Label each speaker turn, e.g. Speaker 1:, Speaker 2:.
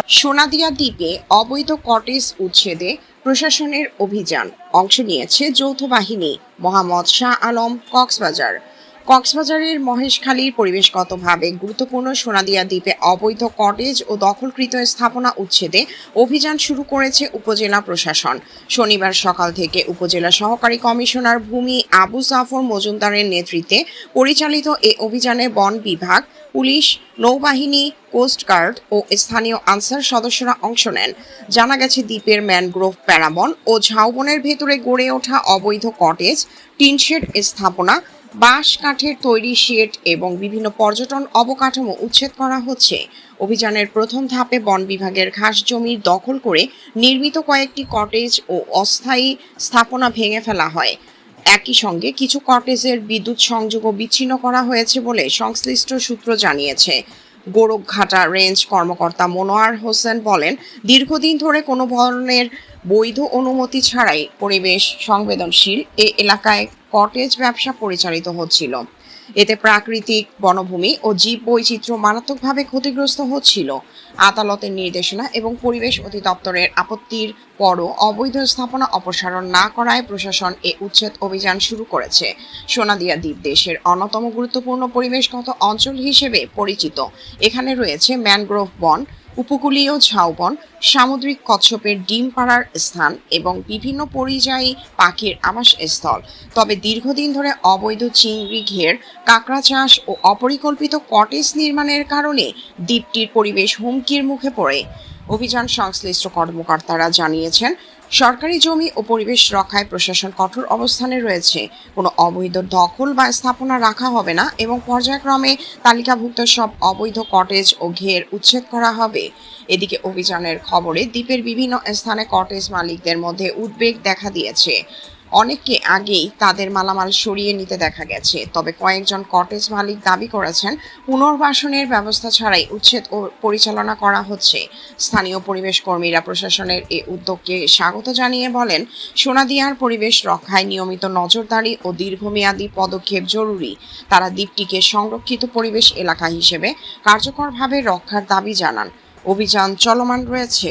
Speaker 1: সোনাদিয়া দ্বীপে অবৈধ কটেজ উচ্ছেদে প্রশাসনের অভিযান। অংশ নিয়েছে যৌথ বাহিনী। মোহাম্মদ শাহ আলম, কক্সবাজারের মহেশখালীর পরিবেশগতভাবে গুরুত্বপূর্ণ সোনাদিয়া দ্বীপে অবৈধ কটেজ ও দখলকৃত স্থাপনা উচ্ছেদে অভিযান শুরু করেছে উপজেলা প্রশাসন। শনিবার সকাল থেকে উপজেলা সহকারী কমিশনার ভূমি আবু জাফর মজুমদারের নেতৃত্বে পরিচালিত এ অভিযানে বন বিভাগ, পুলিশ, নৌবাহিনী, কোস্টগার্ড ও স্থানীয় আনসার সদস্যরা অংশ নেন। জানা গেছে, দ্বীপের ম্যানগ্রোভ প্যারাবন ও ঝাউবনের ভেতরে গড়ে ওঠা অবৈধ কটেজ, টিনশেড স্থাপনা, বাঁশ কাঠের তৈরি শেড এবং বিভিন্ন পর্যটন অবকাঠামো উচ্ছেদ করা হচ্ছে। অভিযানের প্রথম ধাপে বন বিভাগের খাস জমি দখল করে নির্মিত কয়েকটি কটেজ ও অস্থায়ী স্থাপনা ভেঙে ফেলা হয়। একই সঙ্গে কিছু কটেজের বিদ্যুৎ সংযোগও বিচ্ছিন্ন করা হয়েছে বলে সংশ্লিষ্ট সূত্র জানিয়েছে। গোরখঘাটা রেঞ্জ কর্মকর্তা মনোয়ার হোসেন বলেন, দীর্ঘদিন ধরে কোনো ধরনের বৈধ অনুমতি ছাড়াই পরিবেশ সংবেদনশীল এ এলাকায় কটেজ ব্যবসা পরিচালিত হচ্ছিল। এতে প্রাকৃতিক বনভূমি ও জীব বৈচিত্র্য মারাত্মকভাবে ক্ষতিগ্রস্ত হচ্ছিল। আদালতের নির্দেশনা এবং পরিবেশ অধিদপ্তরের আপত্তির পরও অবৈধ স্থাপনা অপসারণ না করায় প্রশাসন এ উচ্ছেদ অভিযান শুরু করেছে। সোনাদিয়া দ্বীপ দেশের অন্যতম গুরুত্বপূর্ণ পরিবেশগত অঞ্চল হিসেবে পরিচিত। এখানে রয়েছে ম্যানগ্রোভ বন, উপকূলীয় ঝাউবন, সামুদ্রিক কচ্ছপের ডিম পাড়ার স্থান এবং বিভিন্ন পরিযায়ী পাখির আবাসস্থল। তবে দীর্ঘদিন ধরে অবৈধ চিংড়ি ঘের, কাঁকড়া চাষ ও অপরিকল্পিত কটেজ নির্মাণের কারণে দ্বীপটির পরিবেশ হুমকির মুখে পড়ে। অভিযান সংশ্লিষ্ট কর্মকর্তারা জানিয়েছেন, সরকারি জমি ও পরিবেশ রক্ষায় প্রশাসন কঠোর অবস্থানে রয়েছে। কোনো অবৈধ দখল বা স্থাপনা রাখা হবে না এবং পর্যায়ক্রমে তালিকাভুক্ত সব অবৈধ কটেজ ও ঘের উচ্ছেদ করা হবে। এদিকে অভিযানের খবরে দ্বীপের বিভিন্ন স্থানে কটেজ মালিকদের মধ্যে উদ্বেগ দেখা দিয়েছে। অনেককে আগেই তাদের মালামাল সরিয়ে নিতে দেখা গেছে। তবে কয়েকজন কটেজ মালিক দাবি করেছেন, পুনর্বাসনের ব্যবস্থা ছাড়াই উচ্ছেদ ও পরিচালনা করা হচ্ছে। স্থানীয় পরিবেশ কর্মীরা প্রশাসনের এই উদ্যোগকে স্বাগত জানিয়ে বলেন, সোনাদিয়ার পরিবেশ রক্ষায় নিয়মিত নজরদারি ও দীর্ঘমেয়াদী পদক্ষেপ জরুরি। তারা দ্বীপটিকে সংরক্ষিত পরিবেশ এলাকা হিসেবে কার্যকরভাবে রক্ষার দাবি জানান। অভিযান চলমান রয়েছে।